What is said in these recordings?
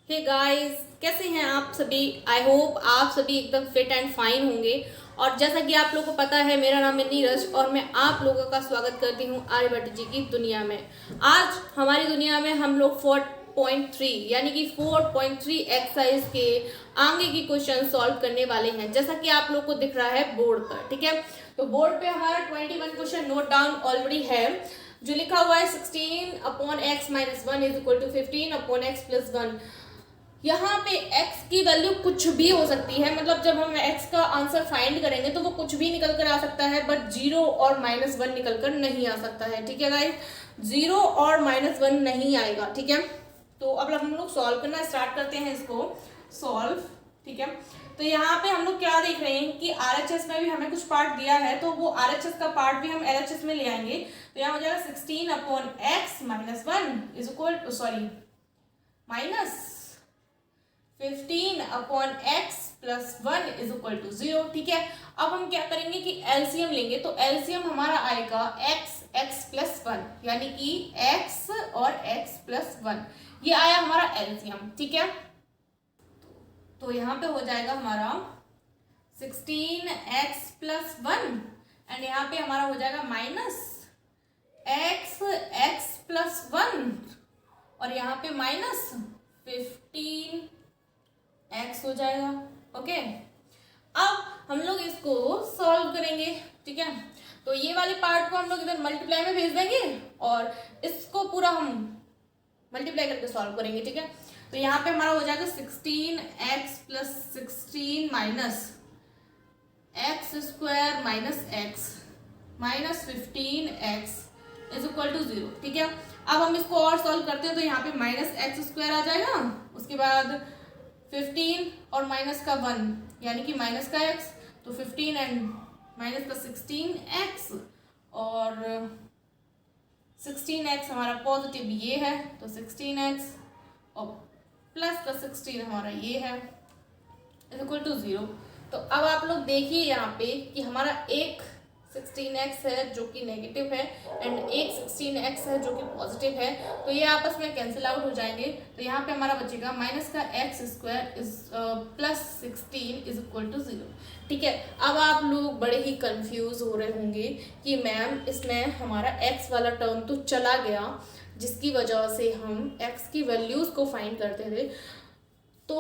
Hey guys, कैसे हैं आप सभी। आई होप आप सभी एकदम फिट एंड फाइन होंगे। और जैसा कि आप लोगों को पता है, मेरा नाम है नीरज और मैं आप लोगों का स्वागत करती हूँ आर्यभट्ट जी की दुनिया में। आज हमारी दुनिया में हम लोग 4.3 यानी कि 4.3 एक्सरसाइज के आगे की क्वेश्चन सॉल्व करने वाले हैं, जैसा कि आप लोग को दिख रहा है बोर्ड पर। ठीक है, तो बोर्ड पे हमारा 21 क्वेश्चन नोट डाउन ऑलरेडी है, जो लिखा हुआ है 16/x-1 is equal to 15/x+1। यहाँ पे x की वैल्यू कुछ भी हो सकती है, मतलब जब हम x का आंसर फाइंड करेंगे तो वो कुछ भी निकल कर आ सकता है, बट 0 और -1 निकल कर नहीं आ सकता है। ठीक है गाइस, 0 और -1 नहीं आएगा। ठीक है, तो अब हम लोग सॉल्व करना स्टार्ट करते हैं इसको सॉल्व। ठीक है, तो यहाँ पे हम लोग क्या देख रहे हैं कि RHS में भी हमें कुछ पार्ट दिया है, तो वो RHS का पार्ट भी हम LHS में ले आएंगे। तो यहाँ हो जाएगा 16/x-1 is equal to minus 15/x+1 is equal to 0। ठीक है, अब हम क्या करेंगे कि एलसीएम लेंगे, तो एलसीएम हमारा आएगा x+1 यानी कि x और x+1, ये आया हमारा एलसीएम। ठीक है, तो यहाँ पे हो जाएगा हमारा 16x+1 एंड यहाँ पे हमारा हो जाएगा -x+1 और यहाँ पे -15x हो जाएगा। ओके, अब हम लोग इसको सॉल्व करेंगे। ठीक है, तो ये वाले पार्ट को हम लोग इधर मल्टीप्लाई में भेज देंगे और इसको पूरा हम मल्टीप्लाई करके सॉल्व करेंगे। ठीक है, तो यहाँ पे हमारा हो जाएगा 16x+16 -x² - 15x is equal to 0। ठीक है, अब हम इसको और सॉल्व करते हैं, तो यहाँ पे -x² आ जाएगा, उसके बाद 15 और माइनस का 1 यानी कि माइनस का x, तो 15 एंड माइनस का 16x और 16x हमारा पॉजिटिव ये है, तो 16x और प्लस का 16 हमारा ये है इज इक्वल टू 0। तो अब आप लोग देखिए यहाँ पे कि हमारा एक 16x है जो कि नेगेटिव है एंड एक 16x है जो कि पॉजिटिव है, तो ये आपस में कैंसिल आउट हो जाएंगे। तो यहाँ पे हमारा बचेगा माइनस का x² is +16 is equal to 0। ठीक है, अब आप लोग बड़े ही कंफ्यूज हो रहे होंगे कि मैम इसमें हमारा x वाला टर्म तो चला गया, जिसकी वजह से हम x की वैल्यूज़ को फाइंड करते थे। तो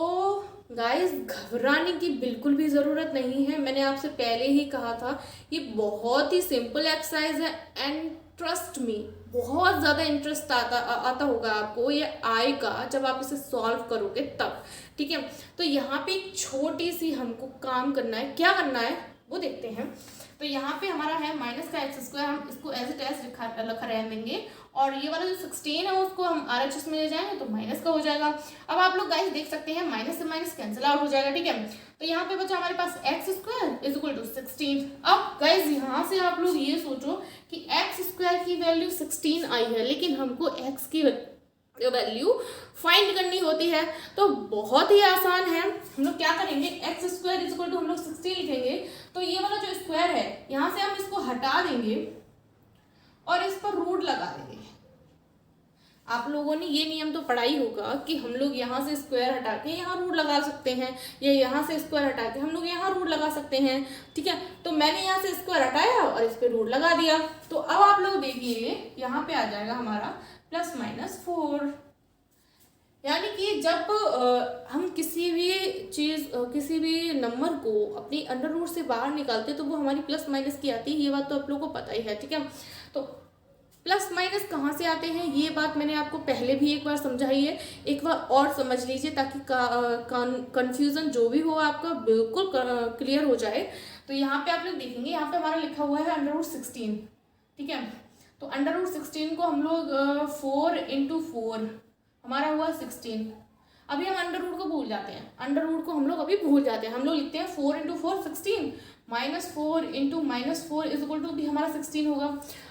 गाइस, घबराने की बिल्कुल भी ज़रूरत नहीं है। मैंने आपसे पहले ही कहा था, ये बहुत ही सिंपल एक्सरसाइज है एंड ट्रस्ट मी, बहुत ज़्यादा इंटरेस्ट आता होगा आपको, ये आएगा जब आप इसे सॉल्व करोगे तब। ठीक है, तो यहाँ पे एक छोटी सी हमको काम करना है, क्या करना है वो देखते हैं। तो यहाँ पे हमारा है माइनस का x², हम इसको एज इट एज लिखा रहने देंगे और ये वाला जो 16 है उसको हम RHS में ले जाएंगे तो माइनस का हो जाएगा। अब आप लोग गाइस देख सकते हैं माइनस से माइनस कैंसिल आउट हो जाएगा। ठीक है, तो यहाँ पे बचा हमारे पास x² इज इक्वल टू 16। अब गाइस यहाँ से आप लोग ये सोचो कि x² की वैल्यू 16 आई है, लेकिन हमको x की वैल्यू फाइंड करनी होती है, तो बहुत ही आसान है। हम लोग क्या करेंगे, x² इज इक्वल टू हम लोग 16 लिखेंगे, तो ये वाला जो स्क्वायर है यहाँ से हम इसको हटा देंगे और इस पर रूट लगा देंगे। आप लोगों ने ये नियम तो पढ़ा ही होगा कि हम लोग यहाँ से स्क्वायर हटा के यहाँ रूट लगा सकते हैं, या यहाँ से स्क्वायर हटा के हम लोग यहाँ रूट लगा सकते हैं। ठीक है, तो मैंने यहाँ से स्क्वायर हटाया और इस पर रूट लगा दिया। तो अब आप लोग देखिए यहाँ पे आ जाएगा हमारा +-4, यानी कि जब हम किसी भी चीज़ किसी भी नंबर को अपनी अंडर रूट से बाहर निकालते तो वो हमारी प्लस माइनस की आती है, ये बात तो आप लोगों को पता ही है। ठीक है, तो प्लस माइनस कहाँ से आते हैं ये बात मैंने आपको पहले भी एक बार समझाई है, एक बार और समझ लीजिए ताकि कन्फ्यूज़न जो भी हो आपका बिल्कुल क्लियर हो जाए। तो यहाँ पे आप लोग देखेंगे, यहाँ पे हमारा लिखा हुआ है √16। ठीक है, तो √16 को हम लोग 4 × 4 हमारा हुआ 16। अभी हम अंडर रूट को भूल जाते हैं, अंडर रूट को हम लोग अभी भूल जाते हैं, हम लोग लिखते हैं 4 × 4 16 -4 × -4 इज इक्वल टू भी हमारा 16 होगा।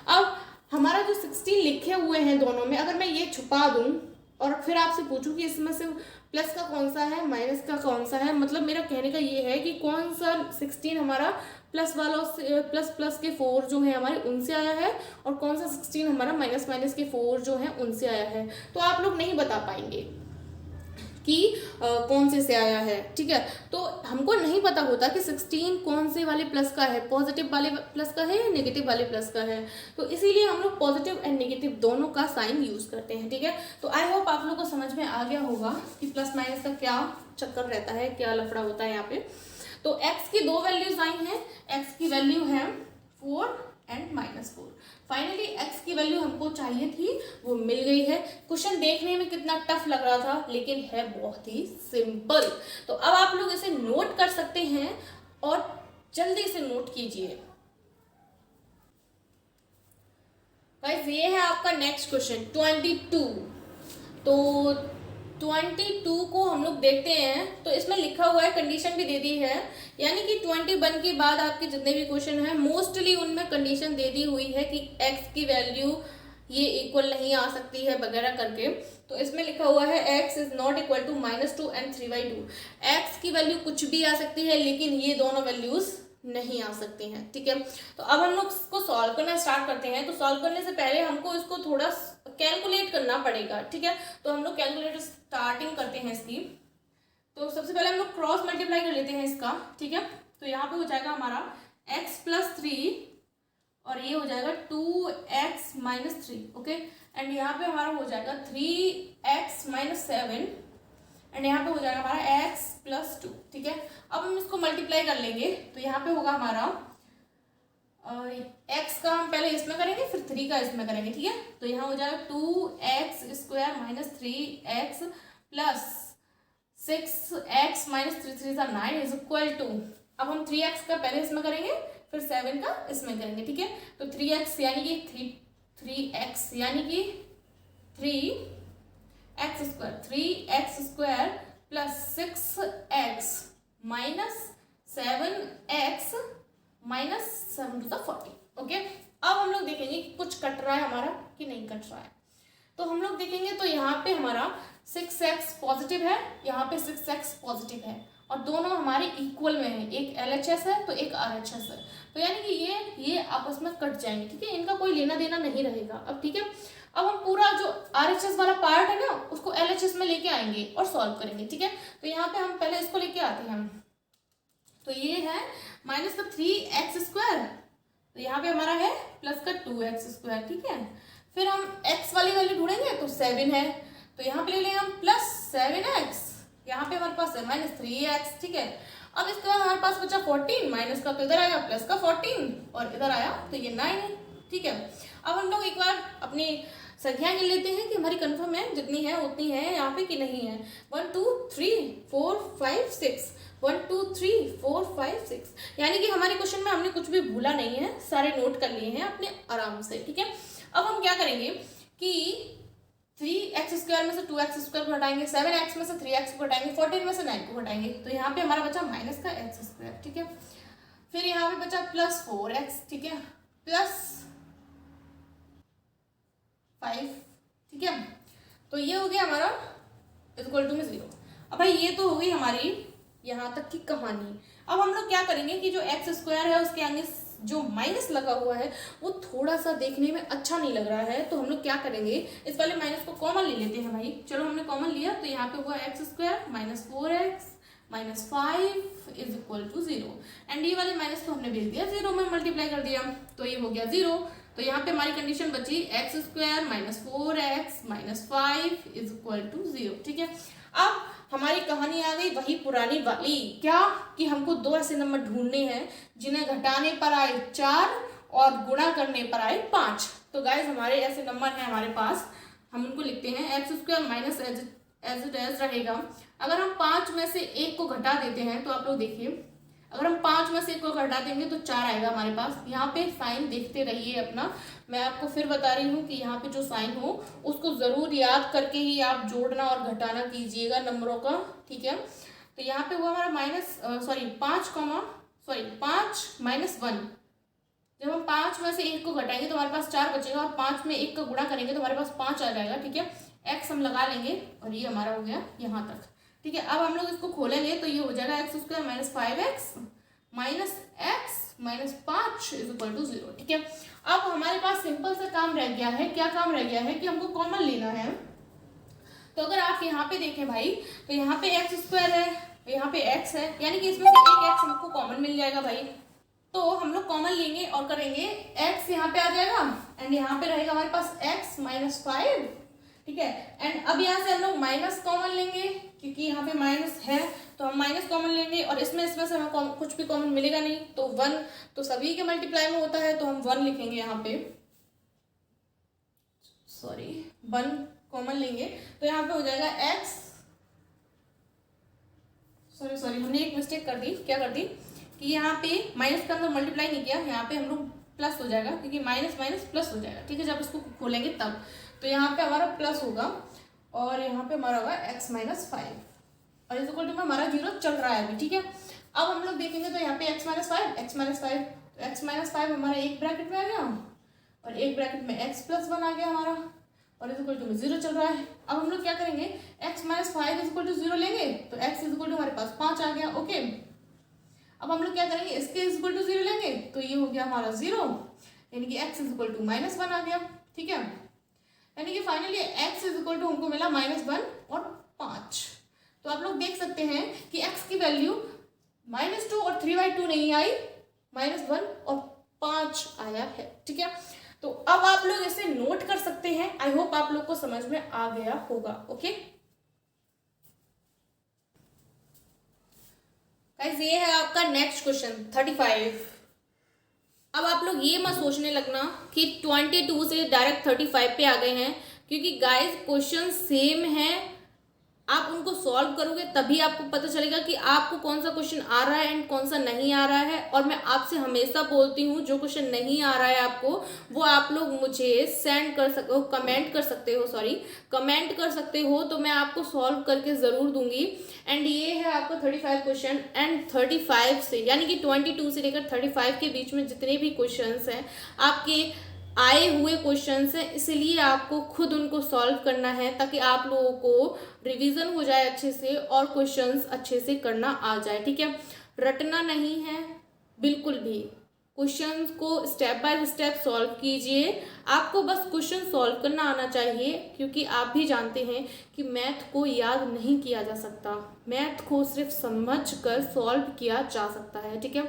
अब हमारा जो 16 लिखे हुए हैं दोनों में, अगर मैं ये छुपा दूं और फिर आपसे पूछूं कि इसमें से प्लस का कौन सा है माइनस का कौन सा है, मतलब मेरा कहने का ये है कि कौन सा 16 हमारा प्लस वालों से प्लस के 4 जो है हमारे उनसे आया है और कौन सा 16 हमारा माइनस के 4 जो है उनसे आया है, तो आप लोग नहीं बता पाएंगे कि कौन से आया है, ठीक है। तो हमको नहीं पता होता कि 16 कौन से वाले प्लस का है, पॉजिटिव वाले प्लस का है या नेगेटिव वाले प्लस का है। तो इसीलिए हम लोग पॉजिटिव एंड नेगेटिव दोनों का साइन यूज़ करते हैं, ठीक है। तो आई होप आप लोग को समझ में आ गया होगा कि प्लस माइनस का क्या चक्कर रहता है, क्या लफड़ा होता है यहाँ पे। तो x की 2 वैल्यूज आई हैं, x की वैल्यू है 4 एंड -4। फाइनली x की वैल्यू हमको चाहिए थी, वो मिल गई है। क्वेश्चन देखने में कितना टफ लग रहा था, लेकिन है बहुत ही सिंपल। तो अब आप लोग इसे नोट कर सकते हैं और जल्दी से नोट कीजिए। गाइस ये है आपका नेक्स्ट क्वेश्चन 22। तो 22 को हम लोग देखते हैं, तो इसमें लिखा हुआ है, कंडीशन भी दे दी है, यानी कि 21 के बाद आपके जितने भी क्वेश्चन हैं मोस्टली उनमें कंडीशन दे दी हुई है कि x की वैल्यू ये इक्वल नहीं आ सकती है वगैरह करके। तो इसमें लिखा हुआ है x is not equal to -2 and 3/2। x की वैल्यू कुछ भी आ सकती है, लेकिन ये दोनों वैल्यूज नहीं आ सकती हैं, ठीक है। तो अब हम लोग इसको सॉल्व करना स्टार्ट करते हैं। तो सॉल्व करने से पहले हमको इसको थोड़ा कैलकुलेट करना पड़ेगा, ठीक है। तो हम लोग कैलकुलेटर स्टार्टिंग करते हैं इसकी। तो सबसे पहले हम लोग क्रॉस मल्टीप्लाई कर लेते हैं इसका, ठीक है। तो यहाँ पे हो जाएगा हमारा x + 3 और ये हो जाएगा 2x - 3, ओके। एंड यहाँ पे हमारा हो जाएगा 3x - 7 एंड यहाँ पे हो जाएगा हमारा x + 2, ठीक है। अब हम इसको मल्टीप्लाई कर लेंगे। तो यहाँ पे होगा हमारा x का हम पहले इसमें करेंगे, फिर 3 का इसमें करेंगे, ठीक है। तो यहाँ हो जाएगा 2x² - 3x + 6x - 3 = 9 is equal to, अब हम 3x का पहले इसमें करेंगे, फिर 7 का इसमें करेंगे, ठीक है। तो 3x यानी कि 3x यानी कि 3x² 3x² + 6x - 7x - 7 to the 40, okay. अब हम लोग देखेंगे कि कुछ कट रहा है हमारा कि नहीं कट रहा है। तो हम लोग देखेंगे तो यहाँ पे हमारा 6x पॉजिटिव है, यहाँ पे 6x पॉजिटिव है और दोनों हमारे इक्वल में है, एक LHS है तो एक RHS है। तो यानी कि ये आपस में कट जाएंगे, ठीक है, इनका कोई लेना देना नहीं रहेगा अब, ठीक है। अब हम पूरा जो RHS वाला पार्ट है ना उसको LHS में लेके आएंगे और सॉल्व करेंगे, ठीक है। तो यहाँ पे हम पहले इसको लेके आते हैं। तो ये है -3x², तो यहाँ पे हमारा है +2x², ठीक है। फिर हम x वाली वैल्यू ढूंढेंगे तो 7 है, तो यहाँ पे ले लेंगे हम +7x, यहाँ पे हमारे पास है -3x, ठीक है। अब इसके बाद हमारे पास बचा 14, माइनस का तो इधर आया, प्लस का 14 और इधर आया तो ये 9 है, ठीक है। अब हम लोग एक बार अपनी संख्या गिन लेते हैं कि हमारी कंफर्म है, जितनी है उतनी है यहाँ पे कि नहीं है। 1 2 3 4 5 6 1 2 3 4 5 6, यानी कि हमारे क्वेश्चन में हमने कुछ भी भूला नहीं है, सारे नोट कर लिए हैं अपने आराम से, ठीक है। अब हम क्या करेंगे कि 3x² में से 2x² को हटाएंगे, 7x में से 3x को हटाएंगे, 14 में से 9 को हटाएंगे, तो यहाँ पे हमारा बचा -x², ठीक है। फिर यहाँ पे बचा +4x, ठीक है, +5, ठीक है। तो ये हो गया हमारा इक्वल टू में 0। अब भाई ये तो हो गई हमारी यहाँ तक की कहानी। अब हम लोग क्या करेंगे कि जो x² है उसके आगे जो माइनस लगा हुआ है वो थोड़ा सा देखने में अच्छा नहीं लग रहा है, तो हम लोग क्या करेंगे, इस वाले माइनस को कॉमन ले लेते हैं भाई। चलो हमने कॉमन लिया, तो यहाँ पे हुआ x² -4x -5 is equal to 0 and ये वाले माइनस को हमने भेज दिया 0 में मल्टीप्लाई कर दिया, तो ये हो गया 0। तो यहाँ पे हमारी कंडीशन बची x² -4x -5 is equal to 0, ठीक है। अब हमारी कहानी आ गई वही पुरानी वाली, क्या कि हमको 2 ऐसे नंबर ढूंढने हैं जिन्हें घटाने पर आए 4 और गुणा करने पर आए 5। तो गाइज हमारे ऐसे नंबर हैं हमारे पास, हम उनको लिखते हैं x² minus as it as रहेगा। अगर हम 5 में से 1 को घटा देते हैं तो आप लोग देखिए, अगर हम 5 में से 1 को घटा देंगे तो 4 आएगा हमारे पास। यहाँ पे साइन देखते रहिए अपना, मैं आपको फिर बता रही हूँ कि यहाँ पे जो साइन हो उसको ज़रूर याद करके ही आप जोड़ना और घटाना कीजिएगा नंबरों का, ठीक है। तो यहाँ पे हुआ हमारा 5 - 1। जब हम 5 में से 1 को घटाएंगे तो हमारे पास 4 बचेगा और 5 में 1 का गुणा करेंगे तो हमारे पास 5 आ जाएगा, ठीक है। x हम लगा लेंगे और ये हमारा हो गया यहाँ तक, ठीक है। अब हम लोग इसको खोलेंगे तो ये हो जाएगा x² -5x -x -5 is equal to 0, ठीक है। अब हमारे पास सिंपल सा काम रह गया है, क्या काम रह गया है कि हमको कॉमन लेना है। तो अगर आप यहाँ पे देखें भाई, तो यहाँ पे एक्स स्क्वायर है, यहाँ पे एक्स है, यानी कि इसमें से एक एक्स हमको कॉमन मिल जाएगा भाई। तो हम लोग कॉमन लेंगे और करेंगे, एक्स यहाँ पे आ जाएगा एंड यहाँ पे रहेगा हमारे पास एक्स माइनस 5, ठीक है। एंड अब यहाँ से हम लोग माइनस कॉमन लेंगे, क्योंकि यहाँ पे माइनस है तो हम माइनस कॉमन लेंगे, और इसमें से हमें कुछ भी कॉमन मिलेगा नहीं, तो 1 तो सभी के मल्टीप्लाई में होता है, तो हम 1 लिखेंगे यहाँ पे, सॉरी 1 कॉमन लेंगे, तो यहाँ पे हो जाएगा एक्स, सॉरी हमने एक मिस्टेक कर दी, क्या कर दी कि यहाँ पे माइनस के अंदर मल्टीप्लाई नहीं किया, यहाँ पे हम लोग प्लस हो जाएगा, क्योंकि माइनस माइनस प्लस हो जाएगा, ठीक है, जब इसको खोलेंगे तब। तो यहाँ पे हमारा प्लस होगा और यहाँ पे हमारा होगा एक्स माइनस 5, और इस इक्वल टू में हमारा 0 चल रहा है अभी, ठीक है। अब हम लोग देखेंगे तो यहाँ पे एक्स माइनस 5, तो एक्स माइनस 5 हमारा एक ब्रैकेट में आ गया और एक ब्रैकेट में एक्स प्लस 1 आ गया हमारा, और इज इक्वल टू में 0 चल रहा है। अब हम लोग क्या करेंगे, x minus 5 is equal to 0 लेंगे, तो एक्स इज इक्वल टू हमारे पास 5 आ गया, ओके। अब हम लोग क्या करेंगे, इसके इज इक्वल टू 0 लेंगे, तो ये हो गया हमारा 0, यानी कि x is equal to minus 1 आ गया, ठीक है। यानी कि finally x is equal to हमको मिला -1 और 5। तो आप लोग देख सकते हैं कि एक्स की वैल्यू -2 और 3/2 नहीं आई, -1 और 5 आया है, ठीक है। तो अब आप लोग इसे नोट कर सकते हैं, आई होप आप लोग को समझ में आ गया होगा, ओके गाइस। ये है आपका नेक्स्ट क्वेश्चन 35। अब आप लोग ये मत सोचने लगना कि 22 से डायरेक्ट 35 पे आ गए हैं, क्योंकि गाइस क्वेश्चन सेम है, आप उनको सॉल्व करोगे तभी आपको पता चलेगा कि आपको कौन सा क्वेश्चन आ रहा है एंड कौन सा नहीं आ रहा है। और मैं आपसे हमेशा बोलती हूँ, जो क्वेश्चन नहीं आ रहा है आपको, वो आप लोग मुझे सेंड कर सकते हो, कमेंट कर सकते हो, तो मैं आपको सॉल्व करके ज़रूर दूंगी। एंड ये है आपका 35 क्वेश्चन, एंड 35 से यानी कि 22 से लेकर 35 के बीच में जितने भी क्वेश्चंस हैं आपके आए हुए क्वेश्चंस हैं, इसलिए आपको खुद उनको सॉल्व करना है, ताकि आप लोगों को रिवीजन हो जाए अच्छे से और क्वेश्चंस अच्छे से करना आ जाए, ठीक है। रटना नहीं है बिल्कुल भी, क्वेश्चंस को स्टेप बाय स्टेप सॉल्व कीजिए, आपको बस क्वेश्चन सॉल्व करना आना चाहिए, क्योंकि आप भी जानते हैं कि मैथ को याद नहीं किया जा सकता, मैथ को सिर्फ समझ कर सॉल्व किया जा सकता है, ठीक है।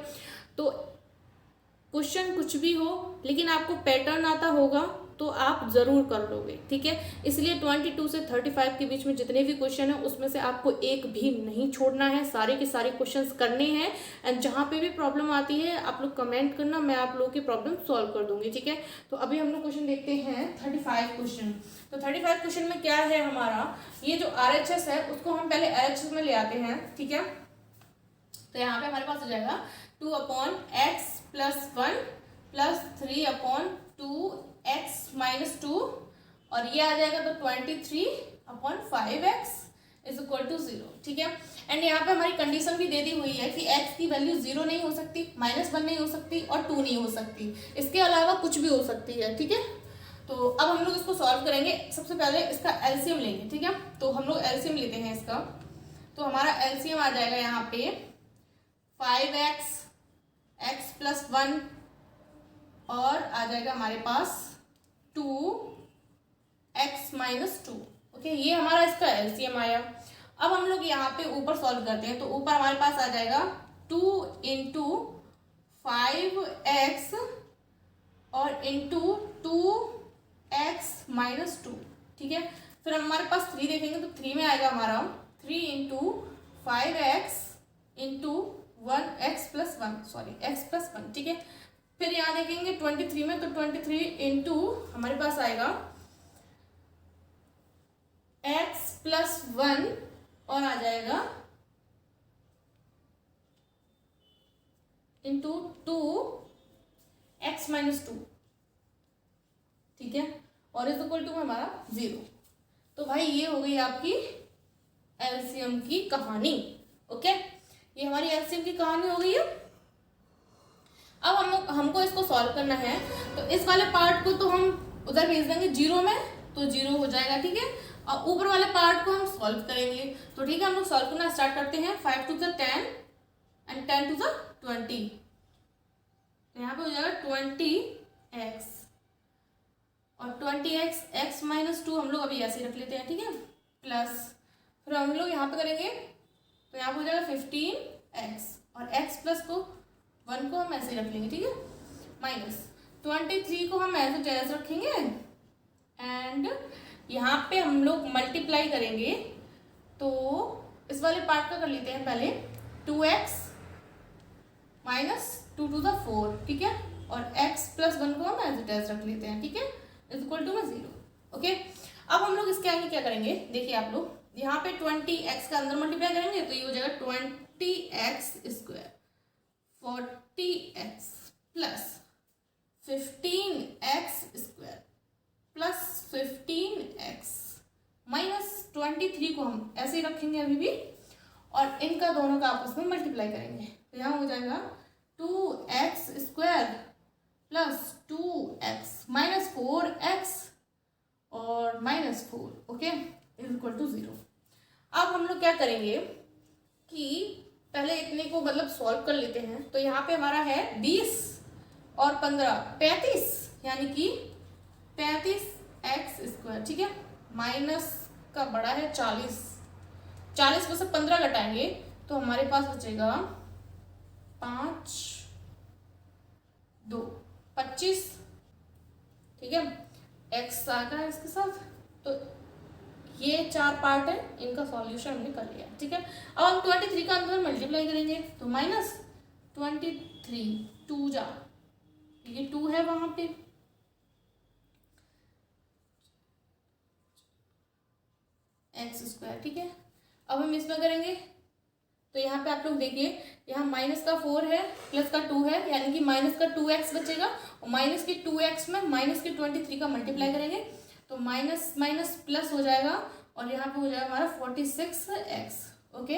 तो क्वेश्चन कुछ भी हो, लेकिन आपको पैटर्न आता होगा तो आप ज़रूर कर लोगे, ठीक है। इसलिए 22 से 35 के बीच में जितने भी क्वेश्चन हैं उसमें से आपको एक भी नहीं छोड़ना है, सारे के सारे क्वेश्चंस करने हैं। एंड जहाँ पे भी प्रॉब्लम आती है आप लोग कमेंट करना, मैं आप लोगों की प्रॉब्लम सॉल्व कर दूंगी, ठीक है। तो अभी हम लोग क्वेश्चन देखते हैं 35 क्वेश्चन। तो 35 क्वेश्चन में क्या है हमारा, ये जो RHS है उसको हम पहले LHS में ले आते हैं, ठीक है। तो यहाँ पे हमारे पास हो जाएगा 2/x + 1 + 3/2x - 2, और ये आ जाएगा तो 23/5x = 0, ठीक है। एंड यहाँ पे हमारी कंडीशन भी दे दी हुई है कि x की वैल्यू 0 नहीं हो सकती, -1 नहीं हो सकती और 2 नहीं हो सकती, इसके अलावा कुछ भी हो सकती है, ठीक है। तो अब हम लोग इसको सॉल्व करेंगे। सबसे पहले इसका एलसीएम लेंगे, ठीक है। तो हम लोग एलसीएम लेते हैं इसका, तो हमारा एलसीएम आ जाएगा यहाँ पे 5x x + 1 और आ जाएगा हमारे पास 2x - 2, ओके। ये हमारा इसका एलसीएम आया। अब हम लोग यहाँ पे ऊपर सॉल्व करते हैं, तो ऊपर हमारे पास आ जाएगा 2 × 5x और × 2x - 2, ठीक है। फिर हमारे पास 3 देखेंगे तो 3 में आएगा हमारा 3 × 5x × 1x + 1, सॉरी x + 1, ठीक है। फिर यहाँ देखेंगे 23 में, तो 23 × हमारे पास आएगा x + 1 और आ जाएगा × 2x - 2, ठीक है। और इज इक्वल टू हमारा 0। तो भाई ये हो गई आपकी एलसीएम की कहानी, ओके। ये हमारी एलसीएम की कहानी हो गई है। अब हमको इसको सॉल्व करना है, तो इस वाले पार्ट को तो हम उधर भेज देंगे 0 में, तो 0 हो जाएगा, ठीक है। और ऊपर वाले पार्ट को हम सॉल्व करेंगे, तो ठीक है। हम लोग सॉल्व करना स्टार्ट करते हैं। 5 × 10 एंड 10 × 20, तो यहाँ पे हो जाएगा 20x और 20x x - 2 हम लोग अभी ऐसे रख लेते हैं, ठीक है। प्लस फिर हम लोग यहाँ पे करेंगे तो यहाँ पे हो जाएगा 15x और x प्लस को 1 को हम ऐसे ही रख लेंगे, ठीक है, माइनस 23 को हम एज इट इज रखेंगे एंड यहाँ पे हम लोग मल्टीप्लाई करेंगे तो इस वाले पार्ट का कर लेते हैं पहले 2x माइनस 2 to the 4, ठीक है, और x प्लस 1 को हम एज इट इज रख लेते हैं, ठीक है, इज इक्वल टू 0। ओके, अब हम लोग इसके आगे क्या करेंगे, देखिए आप लोग यहाँ पे 20x का अंदर मल्टीप्लाई करेंगे तो ये हो जाएगा 20x square 40x plus 15x square plus 15x minus 23 को हम ऐसे ही रखेंगे अभी भी और इनका दोनों का आपस में मल्टीप्लाई करेंगे तो यहाँ हो जाएगा 2x square plus 2x minus 4x और minus 4, okay, is equal to 0। अब हम लोग क्या करेंगे कि पहले इतने को मतलब सॉल्व कर लेते हैं तो यहाँ पे हमारा है 20 और 15 35, यानी कि 35x स्क्वायर, ठीक है, माइनस का बड़ा है 40 में से 15 घटाएंगे तो हमारे पास बचेगा 5 2 25, ठीक है, x आ गया इसके साथ, तो ये 4 पार्ट है, इनका सॉल्यूशन हमने कर लिया, ठीक है। अब हम 23 का अंदर मल्टीप्लाई करेंगे तो माइनस 23 2 जा, ये 2 है वहां पे, एक्स स्क्वायर, ठीक है। अब हम इसमें करेंगे तो यहाँ पे आप लोग देखिए यहाँ माइनस का 4 है प्लस का 2 है, यानी कि माइनस का 2x बचेगा और माइनस के 2x में माइनस के 23 का मल्टीप्लाई करेंगे तो माइनस माइनस प्लस हो जाएगा और यहाँ पे हो जाएगा हमारा 46x, ओके।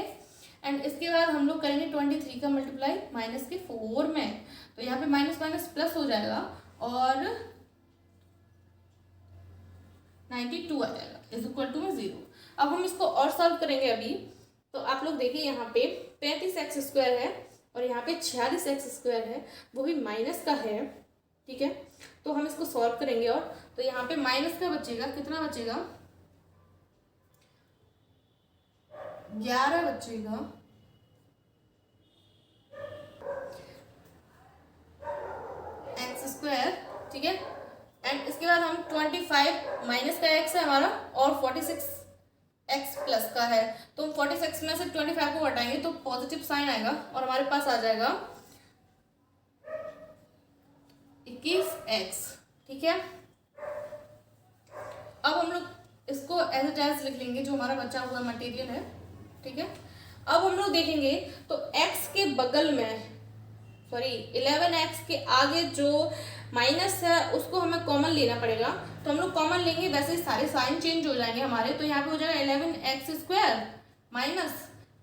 एंड इसके बाद हम लोग करेंगे 23 का मल्टीप्लाई माइनस के 4 में तो यहाँ पे माइनस माइनस प्लस हो जाएगा और 92 आ जाएगा इज इक्वल टू में 0। अब हम इसको और सॉल्व करेंगे अभी तो आप लोग देखिए यहाँ पे 35x स्क्वायर है और यहाँ पे 46x स्क्वायर है, वो भी माइनस का है, ठीक है, तो हम इसको सॉल्व करेंगे और तो यहाँ पे माइनस का बचेगा, कितना बचेगा 11 बचेगा, एक्स स्क्वायर, ठीक है, एंड इसके बाद हम 25 माइनस का x है हमारा और 46x प्लस का है तो हम 46 में से 25 को हटाएंगे तो पॉजिटिव साइन आएगा और हमारे पास आ जाएगा 21x, ठीक है। अब हम लोग इसको एज इट इज लिख लेंगे जो हमारा बचा हुआ मटेरियल है, ठीक है। अब हम लोग देखेंगे तो x के बगल में 11x के आगे जो माइनस है उसको हमें कॉमन लेना पड़ेगा तो हम लोग कॉमन लेंगे, वैसे सारे साइन चेंज हो जाएंगे हमारे, तो यहाँ पे हो जाएगा 11x स्क्वायर माइनस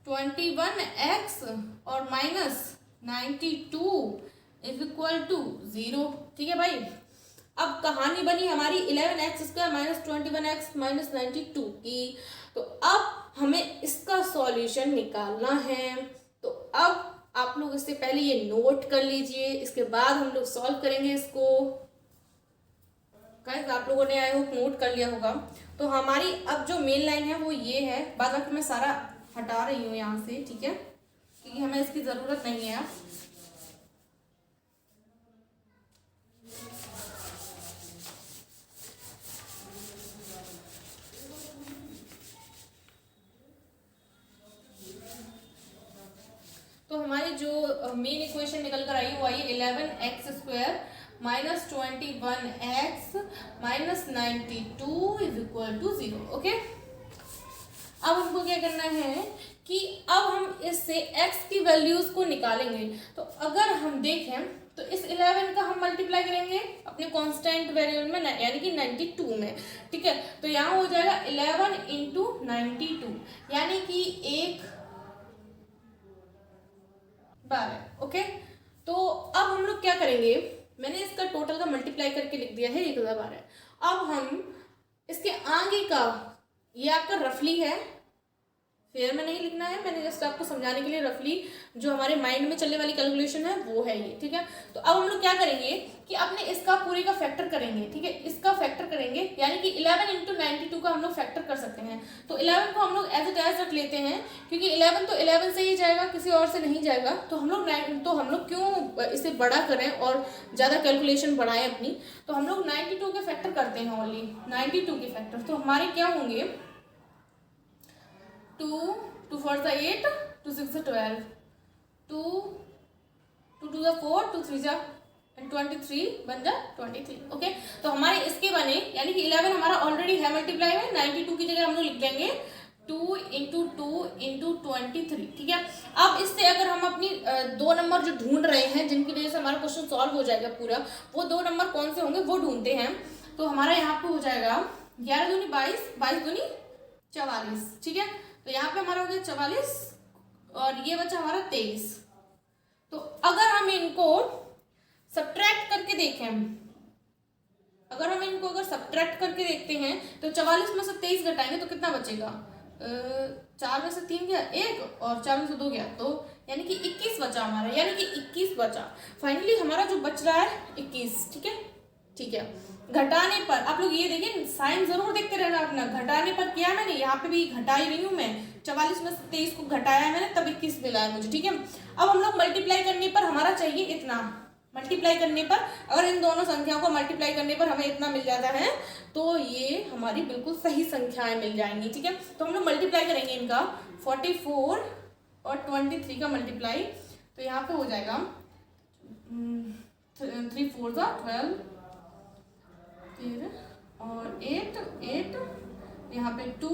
21x और माइनस 92 इज इक्वल टू 0, ठीक है भाई। अब कहानी बनी हमारी 11x square minus 21x minus 92 की, तो अब हमें इसका सॉल्यूशन निकालना है। तो अब आप लोग इससे पहले ये नोट कर लीजिए, इसके बाद हम लोग सॉल्व करेंगे इसको। गाइस आप लोगों ने आई होप नोट कर लिया होगा। तो हमारी अब जो मेन लाइन है वो ये है, बाद में मैं सारा हटा रही हूँ यहाँ से, ठीक है, क्योंकि हमें इसकी ज़रूरत नहीं है। तो हमारी जो मेन इक्वेशन निकल कर आई वो आई 11x square minus 21x minus 92 is equal to 0, okay. अब हमको क्या करना है कि अब हम इससे x की वैल्यूज को निकालेंगे। तो अगर हम देखें तो इस 11 का हम मल्टीप्लाई करेंगे अपने कांस्टेंट वेरिएबल में, यानी कि 92 में, ठीक है। तो यहाँ हो जाएगा 11 इंटू 92, यानी कि 1/12, ओके। तो अब हम लोग क्या करेंगे, मैंने इसका टोटल का मल्टीप्लाई करके लिख दिया है 1/12। अब हम इसके आगे का, ये आपका रफली है फेयर में नहीं लिखना है, मैंने जस्ट आपको समझाने के लिए रफली जो हमारे माइंड में चलने वाली कैलकुलेशन है वो है ये, ठीक है। तो अब हम लोग क्या करेंगे कि अपने इसका पूरे का फैक्टर करेंगे, ठीक है, इसका फैक्टर करेंगे, यानी कि 11 इंटू 92 का हम लोग फैक्टर कर सकते हैं। तो 11 को हम लोग एज इट एज रख लेते हैं, क्योंकि 11 तो 11 से ही जाएगा, किसी और से नहीं जाएगा। तो हम लोग क्यों इसे बड़ा करें और ज़्यादा कैलकुलेशन बढ़ाएं अपनी, तो हम लोग 92 के फैक्टर करते हैं, ओनली 92 के फैक्टर। तो हमारे क्या होंगे, 2 4 8, 2 6 12, 2 2 4, 2 3 and 23 बन जा 23, ओके। तो हमारे इसके बने, यानी कि 11 हमारा ऑलरेडी है मल्टीप्लाई में, 92 की जगह हम लोग लिख लेंगे 2 इंटू 2 इंटू 23, ठीक है। अब इससे अगर हम अपनी दो नंबर जो ढूंढ रहे हैं, जिनकी वजह से हमारा क्वेश्चन सॉल्व हो जाएगा पूरा, वो दो नंबर कौन से होंगे वो ढूंढते हैं। तो हमारा यहाँ पे हो जाएगा 11 दूनी 22, 22 दूनी 44, ठीक है। तो यहाँ पे हमारा हो गया 44 और ये बचा हमारा 23। तो अगर हम इनको सब्ट्रैक्ट करके देखें, अगर सब्ट्रैक्ट करके देखते हैं तो 44 में से 23 घटाएंगे तो कितना बचेगा, 4 में से 3 गया 1 और 4 में से 2 गया, तो यानी कि 21 बचा हमारा, यानी कि 21 बचा। फाइनली हमारा जो बच रहा है 21, ठीक है, ठीक है। घटाने पर आप लोग ये देखिए, साइन जरूर देखते रहना अपना। घटाने पर किया मैंने, यहाँ पे भी घटा ही रही हूँ मैं, 44 में से 23 को घटाया है मैंने, तब 21 मिला है मुझे, ठीक है। अब हम लोग मल्टीप्लाई करने पर हमारा चाहिए इतना, मल्टीप्लाई करने पर अगर इन दोनों संख्याओं को मल्टीप्लाई करने पर हमें इतना मिल जाता है तो ये हमारी बिल्कुल सही संख्याएं मिल जाएंगी, ठीक है। तो हम लोग मल्टीप्लाई करेंगे इनका, 44 और 23 का मल्टीप्लाई, तो यहाँ पे हो जाएगा 3 4 12 और 8 यहाँ पे 2,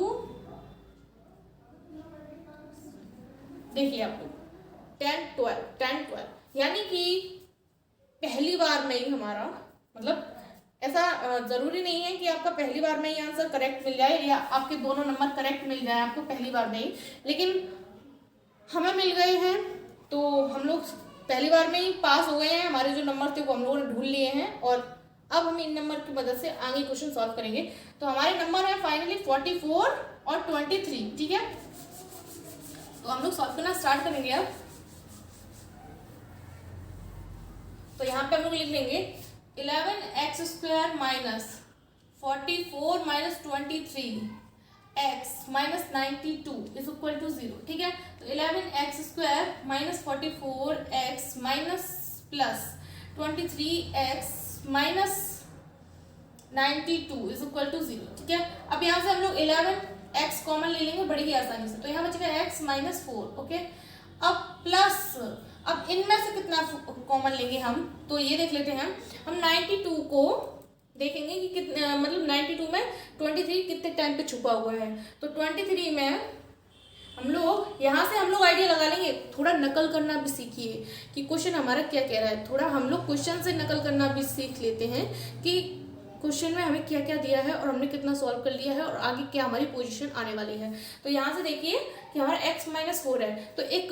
देखिए आप लोग 10 12, यानी कि पहली बार में ही हमारा, मतलब ऐसा जरूरी नहीं है कि आपका पहली बार में ही आंसर करेक्ट मिल जाए या आपके दोनों नंबर करेक्ट मिल जाए आपको पहली बार में ही, लेकिन हमें मिल गए हैं तो हम लोग पहली बार में ही पास हो गए हैं। हमारे जो नंबर थे वो हम लोगों ने ढूंढ लिए हैं और अब हम इन नंबर की मदद से आगे क्वेश्चन सॉल्व करेंगे। तो हमारे नंबर है फाइनली 44 और 23, ठीक है। तो हम लोग सॉल्व करना स्टार्ट करेंगे अब। तो यहाँ पे हम लोग लिख लेंगे 11x² minus 44 minus 23 x minus 92 is equal to 0, ठीक है। तो 11x² minus 44x minus plus 23x minus 92 is equal to 0, ठीक है। अब यहाँ से हम लोग 11x कॉमन ले लेंगे बड़ी ही आसानी से, तो यहाँ बचेगा x माइनस 4, ओके। अब प्लस, अब इनमें से कितना कॉमन लेंगे हम, तो ये देख लेते हैं हम 92 को देखेंगे कि कितने, मतलब 92 में 23 कितने टाइम पे छुपा हुआ है। तो 23 में हम लोग यहाँ से हम लोग आइडिया लगा लेंगे। थोड़ा नकल करना भी सीखिए कि क्वेश्चन हमारा क्या कह रहा है, थोड़ा हम लोग क्वेश्चन से नकल करना भी सीख लेते हैं कि क्वेश्चन में हमें क्या क्या दिया है और हमने कितना सॉल्व कर लिया है और आगे क्या हमारी पोजीशन आने वाली है। तो यहाँ से देखिए कि हमारा x माइनस 4 है, तो एक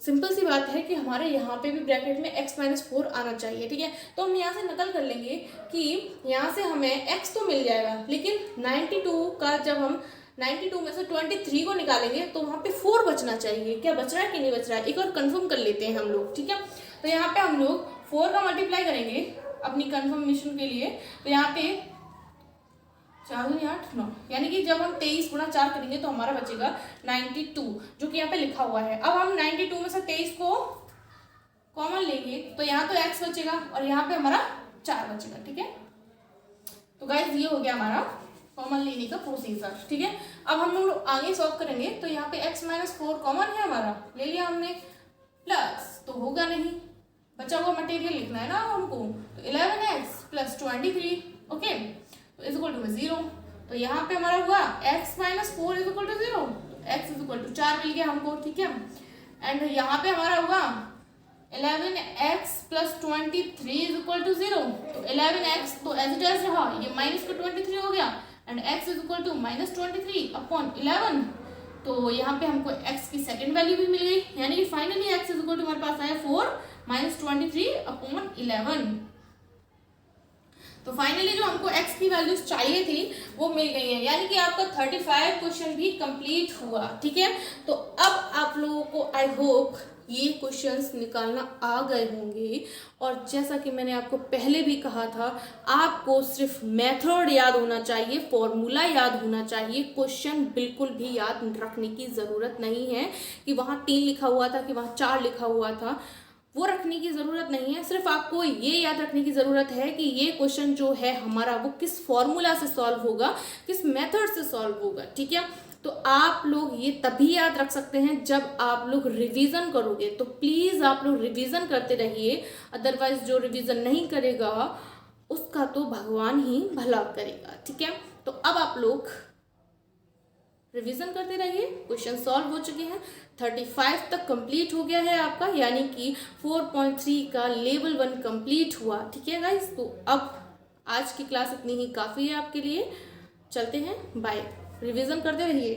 सिंपल सी बात है कि हमारे यहाँ पे भी ब्रैकेट में x माइनस 4 आना चाहिए, ठीक है। तो हम यहाँ से नकल कर लेंगे कि यहाँ से हमें x तो मिल जाएगा, लेकिन 92 का जब हम 92 में से 23 को निकालेंगे तो वहाँ पे 4 बचना चाहिए। क्या बच रहा है कि नहीं बच रहा है, एक बार कंफर्म कर लेते हैं हम लोग, ठीक है। तो यहाँ पे हम लोग 4 का मल्टीप्लाई करेंगे अपनी कंफर्मेशन के लिए। तो यहाँ पे 4 दूनी 8 9, यानी कि जब हम 23 गुणा 4 करेंगे तो हमारा बचेगा 92, जो कि यहाँ पे लिखा हुआ है। अब हम 92 में से 23 को कॉमन लेंगे तो यहाँ तो x बचेगा और यहाँ पे हमारा 4 बचेगा, ठीक है। तो गाइस ये हो गया हमारा कॉमन लेने का प्रोसीजर, ठीक है। अब हम लोग आगे सॉल्व करेंगे। तो यहाँ पे x माइनस 4 कॉमन है हमारा, ले लिया हमने, प्लस तो होगा नहीं, बचा हुआ मटेरियल लिखना है ना हमको। तो 11x प्लस 23, ओके, तो इज इक्वल टू 0। तो यहाँ पे हमारा हुआ x minus 4 is equal to 0, तो x इज इक्वल टू 4 मिल गया हमको, ठीक है। एंड यहाँ पे हमारा हुआ 11x plus 23 is equal to 0, तो 11x तो एज इट इज रहा, ये माइनस का 23 हो गया, and x is equal to minus 23 upon 11। तो यहाँ पे हमको x की सेकेंड वैल्यू भी मिल गई, यानी कि finally x is equal to हमारे पास आया 4 माइनस 23 अपॉन 11। तो फाइनली जो हमको x की वैल्यूज चाहिए थी वो मिल गई है, यानी कि आपका 35 क्वेश्चन भी कंप्लीट हुआ। ठीक है, तो अब आप लोगों को आई होप ये क्वेश्चंस निकालना आ गए होंगे। और जैसा कि मैंने आपको पहले भी कहा था, आपको सिर्फ मेथड याद होना चाहिए, फॉर्मूला याद होना चाहिए, क्वेश्चन बिल्कुल भी याद रखने की ज़रूरत नहीं है कि वहाँ 3 लिखा हुआ था कि वहाँ 4 लिखा हुआ था, वो रखने की ज़रूरत नहीं है। सिर्फ आपको ये याद रखने की ज़रूरत है कि ये क्वेश्चन जो है हमारा वो किस फॉर्मूला से सॉल्व होगा, किस मेथड से सॉल्व होगा। ठीक है, तो आप लोग ये तभी याद रख सकते हैं जब आप लोग रिवीजन करोगे। तो प्लीज़ आप लोग रिवीजन करते रहिए, अदरवाइज जो रिवीजन नहीं करेगा उसका तो भगवान ही भला करेगा। ठीक है, तो अब आप लोग रिवीजन करते रहिए। क्वेश्चन सॉल्व हो चुके हैं, 35 तक कंप्लीट हो गया है आपका, यानी कि 4.3 का लेवल 1 कंप्लीट हुआ। ठीक है गाइस, तो अब आज की क्लास इतनी ही काफ़ी है आपके लिए। चलते हैं, बाय। रिवीजन करते रहिए।